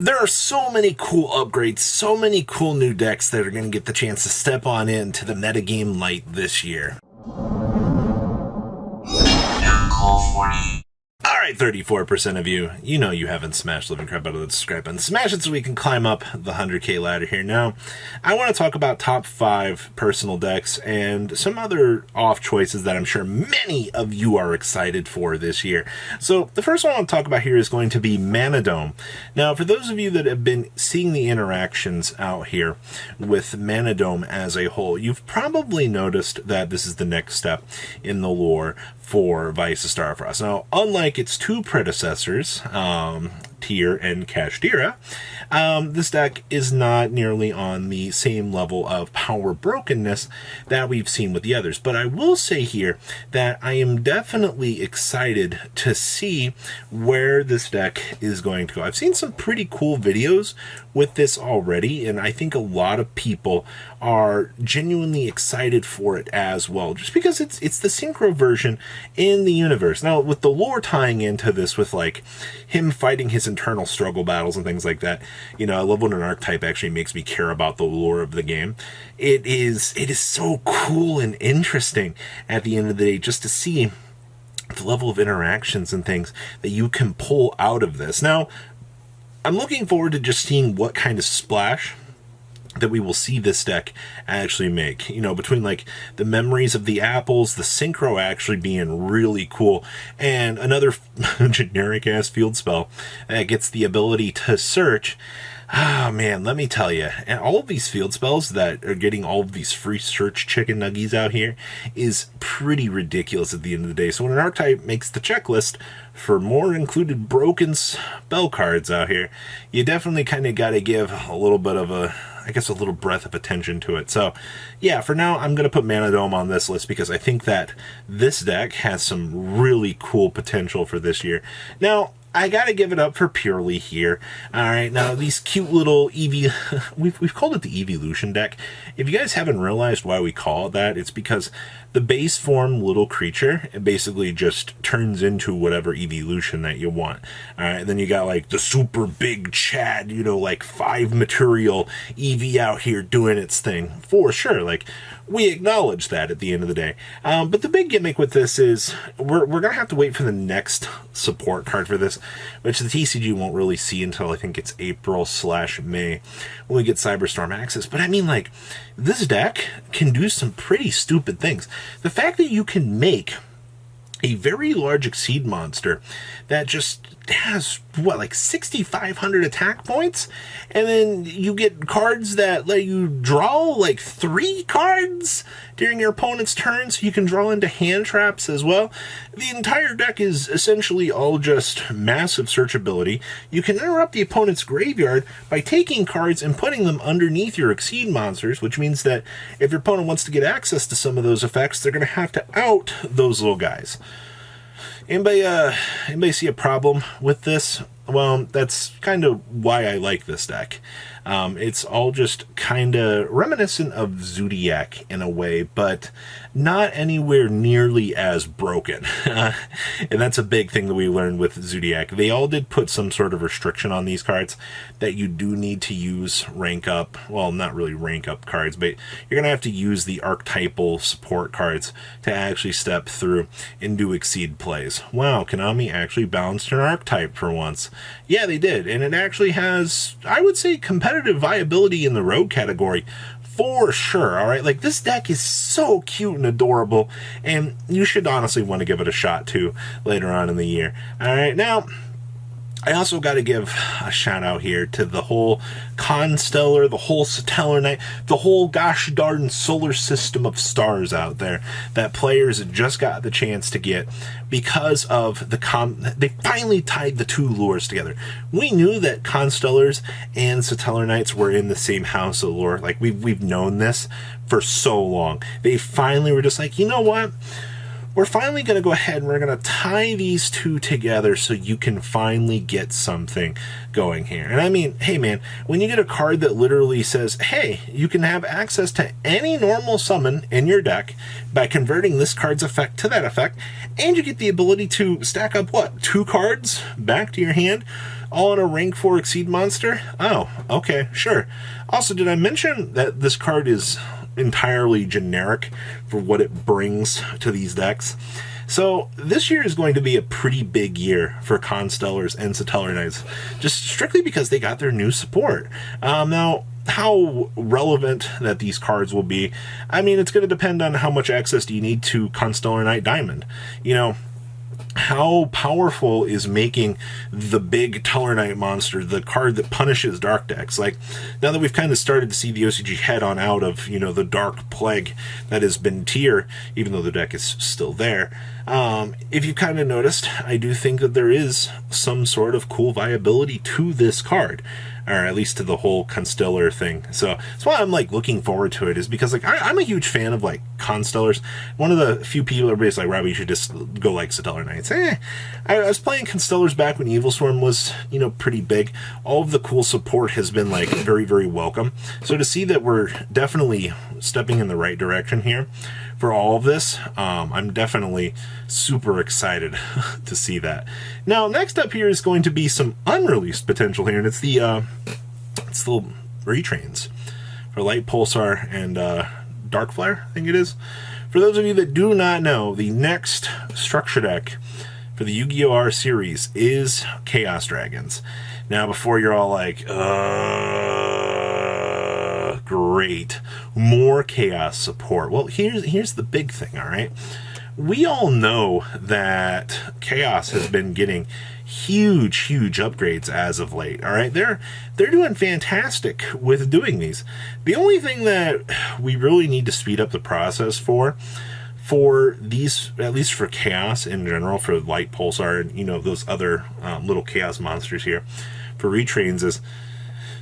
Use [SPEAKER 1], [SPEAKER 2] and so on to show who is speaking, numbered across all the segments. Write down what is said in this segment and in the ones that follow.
[SPEAKER 1] There are so many cool upgrades, so many cool new decks that are going to get the chance to step on into the metagame light this year. Alright, 34% of you, you know you haven't smashed living crap out of the subscribe button. Smash it so we can climb up the 100k ladder here. Now, I want to talk about top 5 personal decks and some other off choices that I'm sure many of you are excited for this year. So, the first one I want to talk about here is going to be Manadome. Now, for those of you that have been seeing the interactions out here with Manadome as a whole, you've probably noticed that this is the next step in the lore for Vice of Starfrost. Now, unlike its two predecessors, Tyr and Kashtira, this deck is not nearly on the same level of power brokenness that we've seen with the others. But I will say here that I am definitely excited to see where this deck is going to go. I've seen some pretty cool videos with this already, and I think a lot of people are genuinely excited for it as well, just because it's the synchro version in the universe. Now, with the lore tying into this, with like him fighting his internal struggle battles and things like that, you know, I love when an archetype actually makes me care about the lore of the game. It is so cool and interesting at the end of the day just to see the level of interactions and things that you can pull out of this. Now, I'm looking forward to just seeing what kind of splash that we will see this deck actually make, you know, between like the memories of the apples, the synchro actually being really cool, and another generic ass field spell that gets the ability to search. Ah, man, let me tell you, and all of these field spells that are getting all of these free search chicken nuggies out here is pretty ridiculous at the end of the day. So when an archetype makes the checklist for more included broken spell cards out here, you definitely kind of got to give a little bit of a, I guess, a little breath of attention to it. So yeah, for now, I'm going to put Manadome on this list because I think that this deck has some really cool potential for this year. Now, I gotta give it up for Purely here. Alright, now these cute little we've called it the Eeveelution deck. If you guys haven't realized why we call it that, it's because the base form little creature, it basically just turns into whatever evolution that you want. Alright, then you got like the super big Chad, you know, like 5 material Eevee out here doing its thing. For sure, like, we acknowledge that at the end of the day. But the big gimmick with this is we're going to have to wait for the next support card for this, which the TCG won't really see until I think it's April/May when we get Cyberstorm access. But I mean, like, this deck can do some pretty stupid things. The fact that you can make a very large Exceed monster that just has, what, like 6,500 attack points? And then you get cards that let you draw like 3 cards during your opponent's turn, so you can draw into hand traps as well. The entire deck is essentially all just massive searchability. You can interrupt the opponent's graveyard by taking cards and putting them underneath your Exceed monsters, which means that if your opponent wants to get access to some of those effects, they're going to have to out those little guys. Anybody see a problem with this? Well, that's kind of why I like this deck. It's all just kind of reminiscent of Zodiac in a way, but not anywhere nearly as broken. And that's a big thing that we learned with Zodiac. They all did put some sort of restriction on these cards that you do need to use rank up. Well, not really rank up cards, but you're going to have to use the archetypal support cards to actually step through and do Exceed plays. Wow, Konami actually balanced an archetype for once. Yeah, they did, and it actually has, I would say, competitive viability in the rogue category for sure. All right, like, this deck is so cute and adorable, and you should honestly want to give it a shot too later on in the year. All right, now I also got to give a shout out here to the whole Constellar, the whole Satellar Night, the whole gosh darn solar system of stars out there that players just got the chance to get because of they finally tied the two lures together. We knew that Constellars and Satellar Knights were in the same house of lore. Like, we've known this for so long. They finally were just like, you know what? We're finally going to go ahead and we're going to tie these two together so you can finally get something going here. And I mean, hey man, when you get a card that literally says, hey, you can have access to any normal summon in your deck by converting this card's effect to that effect, and you get the ability to stack up, what, 2 cards back to your hand? All in a rank 4 Exceed monster? Oh, okay, sure. Also, did I mention that this card is entirely generic for what it brings to these decks? So this year is going to be a pretty big year for Constellars and Satellar Knights, just strictly because they got their new support. Now, how relevant that these cards will be, I mean, it's going to depend on how much access do you need to Constellar Knight Diamond. You know, how powerful is making the big Teller Knight monster the card that punishes dark decks? Like, now that we've kind of started to see the OCG head on out of, you know, the dark plague that has been tier, even though the deck is still there, if you kind of noticed, I do think that there is some sort of cool viability to this card, or at least to the whole Constellar thing. So that's why I'm like looking forward to it, is because like I'm a huge fan of like Constellars. One of the few people everybody's like, Robbie, you should just go like Satellar Knights. I was playing Constellars back when Evil Storm was, you know, pretty big. All of the cool support has been like very, very welcome. So to see that we're definitely stepping in the right direction here for all of this, I'm definitely super excited to see that. Now, next up here is going to be some unreleased potential here, and it's the retrains for Light Pulsar and Dark Flare, I think it is. For those of you that do not know, the next structure deck for the Yu-Gi-Oh! R series is Chaos Dragons. Now, before you're all like, great, more Chaos support. Well, here's the big thing, all right? We all know that Chaos has been getting huge upgrades as of late, all right? They're doing fantastic with doing these. The only thing that we really need to speed up the process for these, at least for Chaos in general, for Light Pulsar and, you know, those other little Chaos monsters here, for retrains, is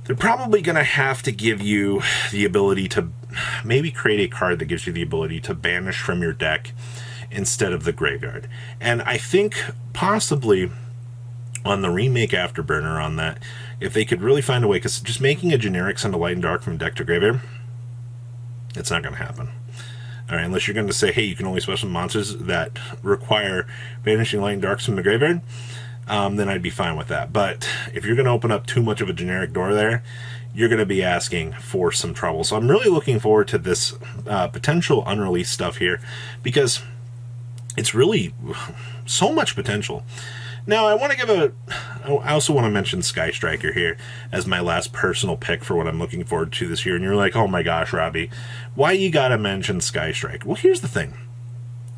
[SPEAKER 1] they're probably going to have to give you the ability to maybe create a card that gives you the ability to banish from your deck instead of the graveyard. And I think possibly on the remake Afterburner on that, if they could really find a way, because just making a generic Send a Light and Dark from deck to graveyard, it's not going to happen. All right, unless you're going to say, hey, you can only special monsters that require banishing Light and Darks from the graveyard, then I'd be fine with that. But if you're going to open up too much of a generic door there, you're going to be asking for some trouble. So I'm really looking forward to this potential unreleased stuff here, because it's really so much potential. Now, I also want to mention Sky Striker here as my last personal pick for what I'm looking forward to this year. And you're like, oh my gosh, Robbie, why you gotta mention Sky Striker? Well, here's the thing.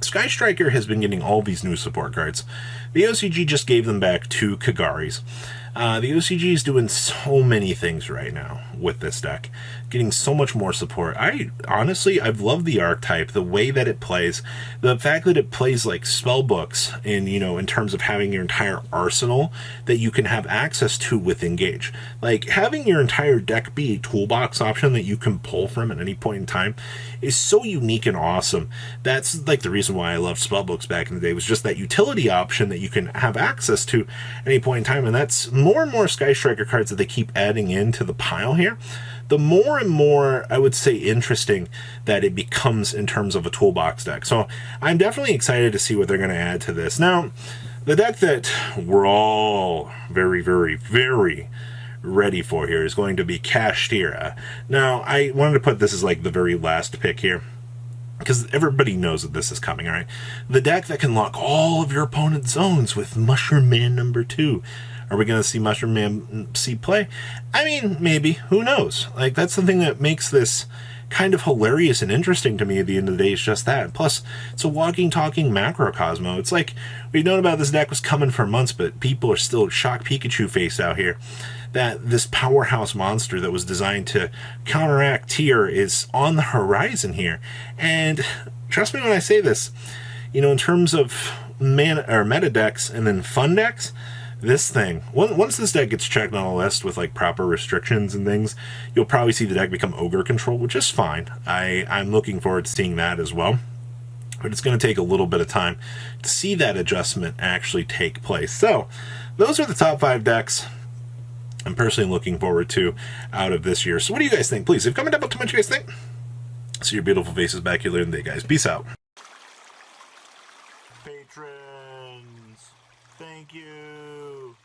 [SPEAKER 1] Sky Striker has been getting all these new support cards. The OCG just gave them back 2 Kagaris. The OCG is doing so many things right now with this deck, getting so much more support. I've loved the archetype, the way that it plays, the fact that it plays like spell books in terms of having your entire arsenal that you can have access to with Engage. Like, having your entire deck be a toolbox option that you can pull from at any point in time is so unique and awesome. That's like the reason why I loved spell books back in the day, was just that utility option that you can have access to at any point in time. And that's more and more Sky Striker cards that they keep adding into the pile here, the more and more, I would say, interesting that it becomes in terms of a toolbox deck. So I'm definitely excited to see what they're going to add to this. Now, the deck that we're all very, very, very ready for here is going to be Kashtira. Now, I wanted to put this as like the very last pick here, because everybody knows that this is coming, all right? The deck that can lock all of your opponent's zones with Mushroom Man number 2. Are we going to see Mushroom Man see play? I mean, maybe. Who knows? Like, that's the thing that makes this kind of hilarious and interesting to me at the end of the day, is just that. Plus, it's a walking, talking macrocosmo. It's like, we've known about this deck was coming for months, but people are still shock Pikachu face out here that this powerhouse monster that was designed to counteract tier is on the horizon here. And trust me when I say this, in terms of meta decks and then fun decks, this thing, once this deck gets checked on a list with like proper restrictions and things, you'll probably see the deck become ogre control, which is fine. I'm looking forward to seeing that as well. But it's going to take a little bit of time to see that adjustment actually take place. So those are the top 5 decks I'm personally looking forward to out of this year. So what do you guys think? Please, leave a comment down below to what you guys think. See your beautiful faces back here later in the day, guys. Peace out. Patrons, thank you.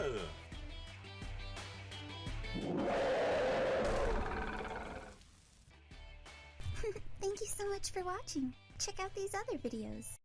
[SPEAKER 1] ya!
[SPEAKER 2] Thank you so much for watching. Check out these other videos.